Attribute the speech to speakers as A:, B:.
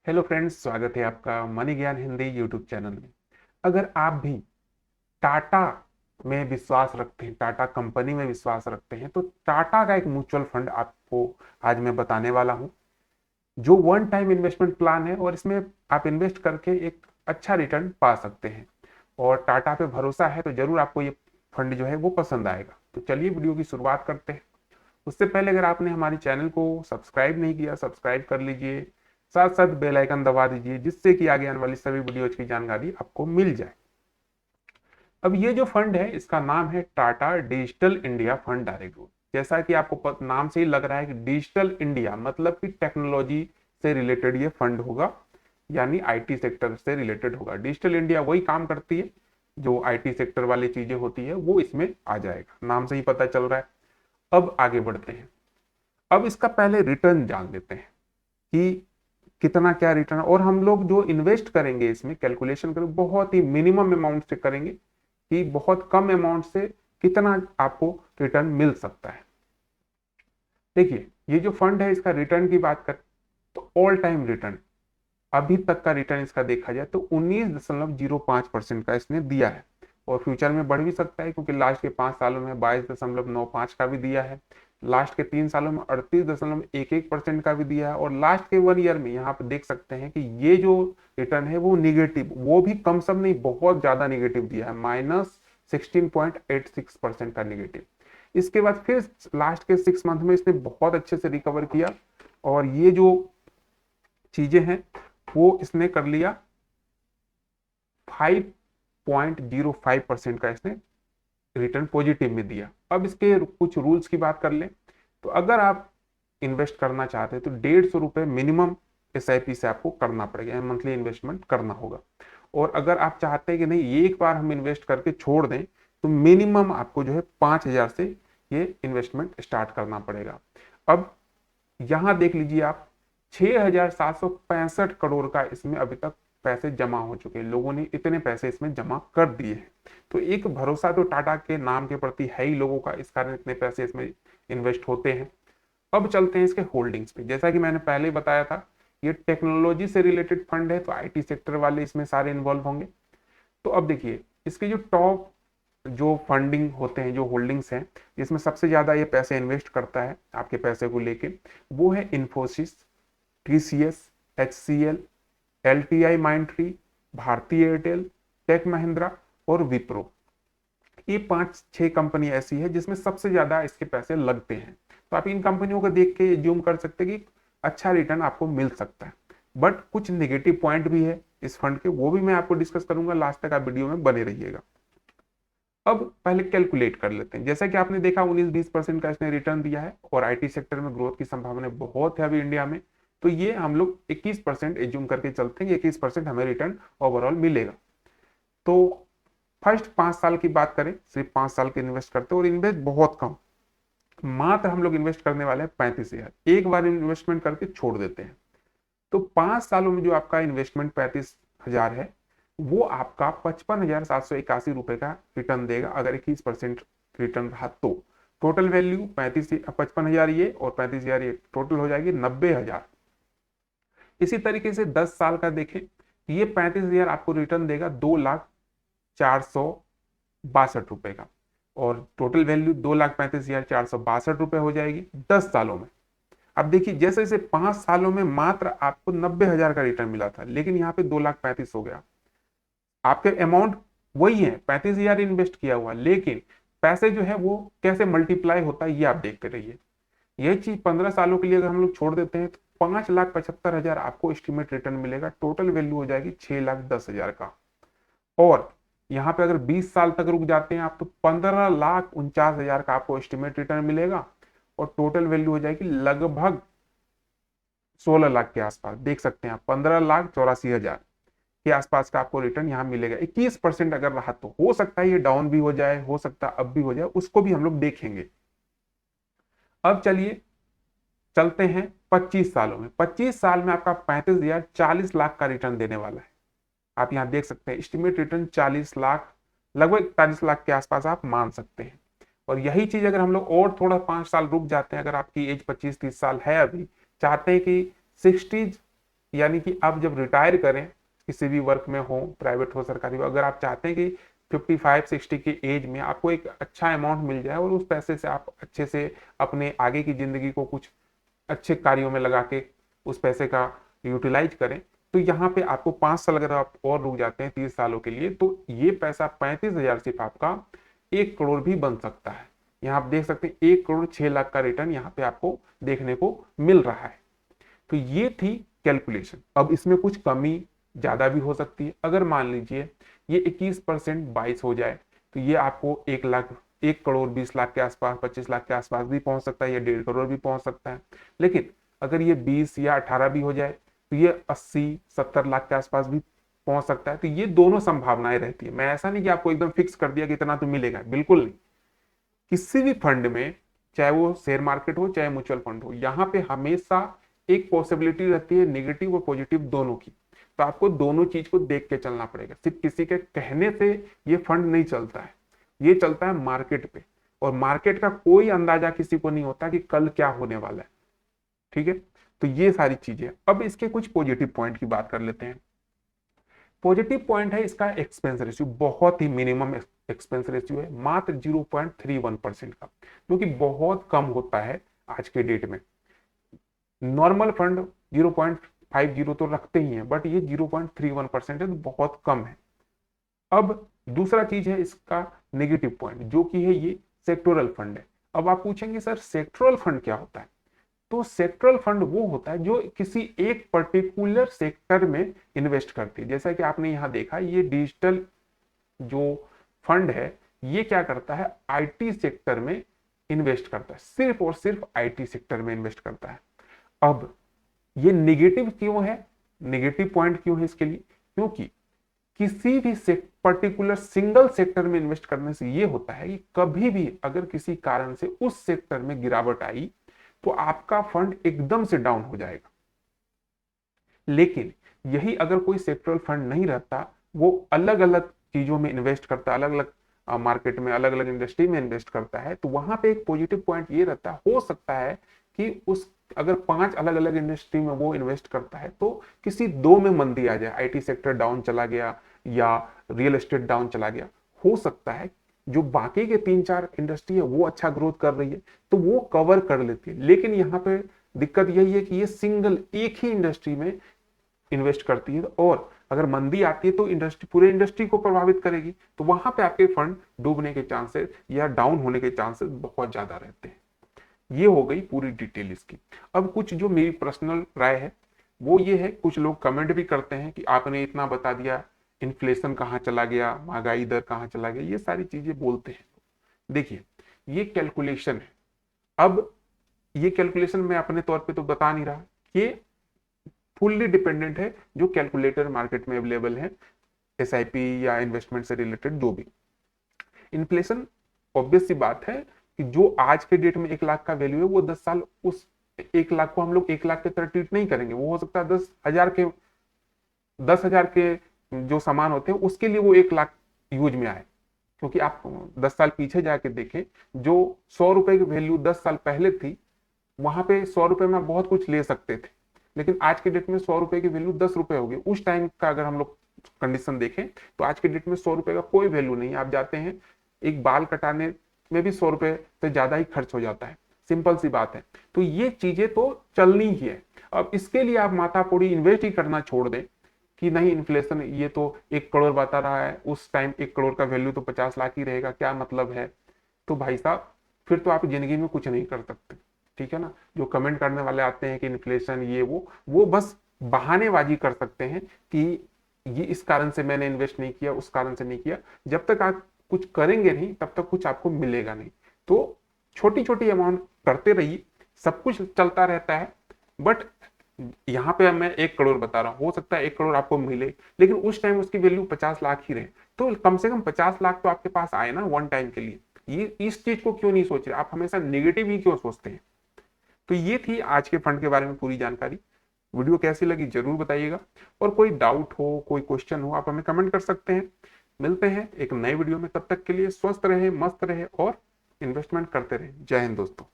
A: Hello friends, स्वागत है आपका मनी ज्ञान हिंदी यूट्यूब चैनल में। अगर आप भी टाटा में विश्वास रखते हैं, टाटा कंपनी में विश्वास रखते हैं, तो टाटा का एक म्यूचुअल फंड आपको आज मैं बताने वाला हूं, जो वन टाइम इन्वेस्टमेंट प्लान है और इसमें आप इन्वेस्ट करके एक अच्छा रिटर्न पा सकते हैं। और टाटा पे भरोसा है तो जरूर आपको ये फंड जो है वो पसंद आएगा। तो चलिए वीडियो की शुरुआत करते हैं। उससे पहले अगर आपने हमारे चैनल को सब्सक्राइब नहीं किया, सब्सक्राइब कर लीजिए, साथ साथ बेल आइकन दबा दीजिए, जिससे कि आगे आने वाली सभी वीडियोज की जानकारी आपको मिल जाए। अब ये जो फंड है इसका नाम है Tata digital India fund direct growth. जैसा कि आपको नाम से ही लग रहा है कि डिजिटल इंडिया मतलब कि टेक्नोलॉजी से रिलेटेड ये फंड होगा, यानी आईटी सेक्टर से रिलेटेड होगा। डिजिटल इंडिया वही काम करती है, जो आईटी सेक्टर वाली चीजें होती है वो इसमें आ जाएगा, नाम से ही पता चल रहा है। अब आगे बढ़ते हैं। अब इसका पहले रिटर्न जान लेते हैं कि कितना क्या रिटर्न, और हम लोग जो इन्वेस्ट करेंगे इसमें कैलकुलेशन करें बहुत ही मिनिमम अमाउंट से करेंगे कि बहुत कम अमाउंट से कितना आपको रिटर्न मिल सकता है। देखिए, ये जो फंड है इसका रिटर्न की बात करें तो ऑल टाइम रिटर्न अभी तक का रिटर्न इसका देखा जाए तो 19.05% का इसने दिया है। और फ्यूचर में बढ़ भी सकता है, क्योंकि लास्ट के 5 सालों में 22.95 का भी दिया है, लास्ट के 3 सालों में 38.11% का भी दिया है, और लास्ट के 1 ईयर में यहाँ पे देख सकते हैं कि ये जो रिटर्न है वो निगेटिव, वो भी कम सम नहीं, बहुत ज्यादा निगेटिव दिया है, -16.86% का निगेटिव। इसके बाद फिर लास्ट के 6 मंथ में इसने बहुत अच्छे से रिकवर किया, और ये जो चीजें हैं वो इसने कर लिया, 5.05% का इसने रिटर्न पॉजिटिव में दिया। अब इसके कुछ रूल्स की बात कर लें तो अगर आप इन्वेस्ट करना चाहते हैं तो 150 रुपए मिनिमम एसआईपी से आपको करना पड़ेगा, मंथली इन्वेस्टमेंट करना होगा। और अगर आप चाहते हैं कि नहीं एक बार हम इन्वेस्ट करके छोड़ दें, तो मिनिमम आपको जो है 5,000 से ये इन्वेस्टमेंट स्टार्ट करना पड़ेगा। अब यहां देख लीजिए आप, 6,765 करोड़ का इसमें अभी तक पैसे जमा हो चुके हैं, लोगों ने इतने पैसे इसमें जमा कर दिए हैं। तो एक भरोसा तो टाटा के नाम के प्रति है ही लोगों का, इस कारण इतने पैसे इसमें इन्वेस्ट होते हैं। अब चलते हैं इसके होल्डिंग्स पे। जैसा कि मैंने पहले बताया था, ये टेक्नोलॉजी से रिलेटेड फंड है, तो आईटी सेक्टर वाले इसमें सारे इन्वॉल्व होंगे। तो अब देखिए, इसके जो टॉप जो फंडिंग होते हैं, जो होल्डिंग्स हैं, जिसमें सबसे ज्यादा ये पैसे इन्वेस्ट करता है आपके पैसे को लेके, वो है Infosys, TCS, HCL, LTI Mindtree, Bharti Airtel, Tech Mahindra और विप्रो। ये 5-6 कंपनी ऐसी है जिसमें सबसे ज्यादा इसके पैसे लगते हैं। तो आप इन कंपनियों को देख के ज्यूम कर सकते हैं कि अच्छा रिटर्न आपको मिल सकता है। बट कुछ नेगेटिव पॉइंट भी है इस फंड के, वो भी मैं आपको डिस्कस करूंगा, लास्ट तक आप वीडियो में बने रहिएगा। अब पहले कैलकुलेट कर लेते हैं। जैसा कि आपने देखा 19-20% का इसने रिटर्न दिया है, और आईटी सेक्टर में ग्रोथ की संभावना बहुत है अभी इंडिया में, तो ये हम लोग 21% एज्यूम करके चलते हैं, 21% हमें रिटर्न ओवरऑल मिलेगा। तो फर्स्ट 5 साल की बात करें, सिर्फ 5 साल के इन्वेस्ट करते हैं, और इन्वेस्ट बहुत कम, मात्र हम लोग इन्वेस्ट करने वाले हैं 35,000, एक बार इन्वेस्टमेंट करके छोड़ देते हैं। तो 5 सालों में जो आपका इन्वेस्टमेंट 35,000 है, वो आपका 55,781 रुपए का रिटर्न देगा, अगर 21% रिटर्न रहा तो। टोटल वैल्यू 55,000 ये और 35,000 ये, टोटल हो जाएगी 90,000। इसी तरीके से 10 साल का देखें, ये 35,000 आपको रिटर्न देगा 2,04,62 रुपए का, और टोटल वैल्यू 2,35,462 हो जाएगी 10 सालों में। अब देखिए, जैसे जैसे 5 सालों में मात्र आपको 90,000 का रिटर्न मिला था, लेकिन यहाँ पे 2,35,000 हो गया। आपके अमाउंट वही है, 35,000 इन्वेस्ट किया हुआ, लेकिन पैसे जो है वो कैसे मल्टीप्लाई होता है ये आप देखते रहिए। यही चीज 15 सालों के लिए अगर हम लोग छोड़ देते हैं तो 5,75,000 आपको एस्टिमेट रिटर्न मिलेगा, टोटल वैल्यू हो जाएगी 6,10,000 का। और यहाँ पे अगर 20 साल तक रुक जाते हैं आप, तो 15,49,000 का आपको एस्टिमेट रिटर्न मिलेगा, और टोटल वैल्यू हो जाएगी लगभग 16 लाख के आसपास। देख सकते हैं आप, 15,84,000 के आसपास का आपको रिटर्न यहाँ मिलेगा। 21% अगर रहा तो हो सकता है ये डाउन भी हो जाए, हो सकता है अब भी हो जाए, उसको भी हम लोग देखेंगे। अब चलिए चलते हैं 25 सालों में। 25 साल में आपका 35,000 40 लाख का रिटर्न देने वाला है। आप यहाँ देख सकते हैं एस्टिमेट रिटर्न 40 लाख, लगभग 41 लाख के आसपास आप मान सकते हैं। और यही चीज अगर हम लोग और थोड़ा 5 साल रुक जाते हैं, अगर आपकी एज 25-30 साल है, अभी चाहते हैं कि 60 यानी कि आप जब रिटायर करें, किसी भी वर्क में हो, प्राइवेट हो सरकारी हो, अगर आप चाहते हैं कि 55-60 की एज में आपको एक अच्छा अमाउंट मिल जाए और उस पैसे से आप अच्छे से अपने आगे की जिंदगी को कुछ अच्छे कार्यों में लगा के उस पैसे का यूटिलाइज करें, तो यहाँ पे आपको 5 साल अगर आप और रुक जाते हैं 30 सालों के लिए, तो ये पैसा 35,000 सिर्फ आपका 1 करोड़ भी बन सकता है। यहाँ आप देख सकते हैं 1,06,00,000 का रिटर्न यहाँ पे आपको देखने को मिल रहा है। तो ये थी कैलकुलेशन। अब इसमें कुछ कमी ज्यादा भी हो सकती है। अगर मान लीजिए ये 21% 22 हो जाए तो ये आपको 1 लाख 1,20,00,000 के आसपास, 25 लाख के आसपास भी पहुंच सकता है, या 1.5 करोड़ भी पहुंच सकता है। लेकिन अगर ये 20 या 18 भी हो जाए तो ये 80-70 लाख के आसपास भी पहुंच सकता है। तो ये दोनों संभावनाएं रहती है। मैं ऐसा नहीं कि आपको एकदम फिक्स कर दिया कि इतना तो मिलेगा, बिल्कुल नहीं। किसी भी फंड में, चाहे वो शेयर मार्केट हो चाहे म्यूचुअल फंड हो, यहाँ पे हमेशा एक पॉसिबिलिटी रहती है नेगेटिव और पॉजिटिव दोनों की। तो आपको दोनों चीज को देख के चलना पड़ेगा। सिर्फ किसी के कहने से ये फंड नहीं चलता है, ये चलता है मार्केट पे, और मार्केट का कोई अंदाजा किसी को नहीं होता कि कल क्या होने वाला है। ठीक है, तो ये सारी चीजें। अब इसके कुछ पॉजिटिव पॉइंट की बात कर लेते हैं। पॉजिटिव पॉइंट है इसका एक्सपेंस रेशियो, बहुत ही मिनिमम एक्सपेंस रेशियो है, मात्र 0.31% का, जो कि बहुत कम होता है आज के डेट में। नॉर्मल फंड 0.50 तो रखते ही हैं, बट ये 0.31% है, तो बहुत कम है। अब दूसरा चीज है इसका नेगेटिव पॉइंट, जो कि है ये सेक्टोरल फंड है। अब आप पूछेंगे सर सेक्टोरल फंड क्या होता है? तो सेक्टरल फंड वो होता है जो किसी एक पर्टिकुलर सेक्टर में इन्वेस्ट करती है। जैसा कि आपने यहां देखा, ये डिजिटल जो फंड है ये क्या करता है, आईटी सेक्टर में इन्वेस्ट करता है, सिर्फ और सिर्फ आईटी सेक्टर में इन्वेस्ट करता है। अब ये नेगेटिव क्यों है, नेगेटिव पॉइंट क्यों है इसके लिए? क्योंकि किसी भी पर्टिकुलर सिंगल सेक्टर में इन्वेस्ट करने से ये होता है कि कभी भी अगर किसी कारण से उस सेक्टर में गिरावट आई तो आपका फंड एकदम से डाउन हो जाएगा। लेकिन यही अगर कोई सेक्टरल फंड नहीं रहता, वो अलग अलग चीजों में इन्वेस्ट करता, अलग अलग मार्केट में, अलग अलग इंडस्ट्री में इन्वेस्ट करता है, तो वहां पे एक पॉजिटिव पॉइंट ये रहता है, हो सकता है कि उस अगर 5 अलग अलग इंडस्ट्री में वो इन्वेस्ट करता है तो किसी 2 में मंदी आ जाए, आईटी सेक्टर डाउन चला गया या रियल एस्टेट डाउन चला गया, हो सकता है जो बाकी के 3-4 इंडस्ट्री है वो अच्छा ग्रोथ कर रही है तो वो कवर कर लेती है। लेकिन यहाँ पे दिक्कत यही है कि ये सिंगल एक ही इंडस्ट्री में इन्वेस्ट करती है, और अगर मंदी आती है तो इंडस्ट्री, पूरे इंडस्ट्री को प्रभावित करेगी, तो वहां पे आपके फंड डूबने के चांसेस या डाउन होने के चांसेस बहुत ज्यादा रहते हैं। ये हो गई पूरी डिटेल इसकी। अब कुछ जो मेरी पर्सनल राय है वो ये है, कुछ लोग कमेंट भी करते हैं कि आपने इतना बता दिया, इन्फ्लेशन कहाँ चला गया, महंगाई दर कहाँ चला गया, ये सारी चीजें बोलते हैं। देखिए ये कैलकुलेशन है। अब ये कैलकुलेशन मैं अपने तौर पे तो बता नहीं रहा, ये फुल्ली डिपेंडेंट है जो कैलकुलेटर मार्केट में अवेलेबल है, एसआईपी या इन्वेस्टमेंट से रिलेटेड जो भी। इन्फ्लेशन ऑब्वियस सी बात है कि जो आज के डेट में 1 लाख का वैल्यू है वो 10 साल उस 1 लाख को हम लोग 1 लाख के तरह ट्रीट नहीं करेंगे। वो हो सकता है 10,000 के जो सामान होते हैं उसके लिए वो 1 लाख यूज में आए। क्योंकि आप 10 साल पीछे जाके देखें, जो 100 रुपए की वैल्यू 10 साल पहले थी, वहां पे 100 रुपए में बहुत कुछ ले सकते थे। लेकिन आज के डेट में 100 रुपए की वैल्यू 10 रुपए हो गई। उस टाइम का अगर हम लोग कंडीशन देखें तो आज के डेट में 100 रुपए का कोई वैल्यू नहीं है। आप जाते हैं एक बाल कटाने में भी 100 रुपए से ज्यादा ही खर्च हो जाता है, सिंपल सी बात है। तो ये चीजें तो चलनी ही है। अब इसके लिए आप माथापोड़ी इन्वेस्ट ही करना छोड़ दें कि नहीं इन्फ्लेशन ये तो 1 करोड़ बता रहा है, उस टाइम 1 करोड़ का वैल्यू तो 50 लाख ही रहेगा, क्या मतलब है? तो भाई साहब फिर तो आप जिंदगी में कुछ नहीं कर सकते। ठीक है ना? जो कमेंट करने वाले आते हैं कि इन्फ्लेशन ये वो बस बहानेबाजी कर सकते हैं कि ये इस कारण से मैंने इन्वेस्ट नहीं किया, उस कारण से नहीं किया। जब तक आप कुछ करेंगे नहीं तब तक कुछ आपको मिलेगा नहीं। तो छोटी छोटी अमाउंट करते रहिए, सब कुछ चलता रहता है। बट यहाँ पे मैं 1 करोड़ बता रहा हूँ, हो सकता है 1 करोड़ आपको मिले, लेकिन उस टाइम उसकी वैल्यू 50 लाख ही रहे, तो कम से कम 50 लाख तो आपके पास आए ना वन टाइम के लिए। ये इस चीज को क्यों नहीं सोच रहे? आप हमेशा नेगेटिव ही क्यों सोचते हैं? तो ये थी आज के फंड के बारे में पूरी जानकारी। वीडियो कैसी लगी जरूर बताइएगा, और कोई डाउट हो, कोई क्वेश्चन हो, आप हमें कमेंट कर सकते हैं। मिलते हैं एक नए वीडियो में, तब तक के लिए स्वस्थ रहे, मस्त रहे और इन्वेस्टमेंट करते रहे। जय हिंद दोस्तों।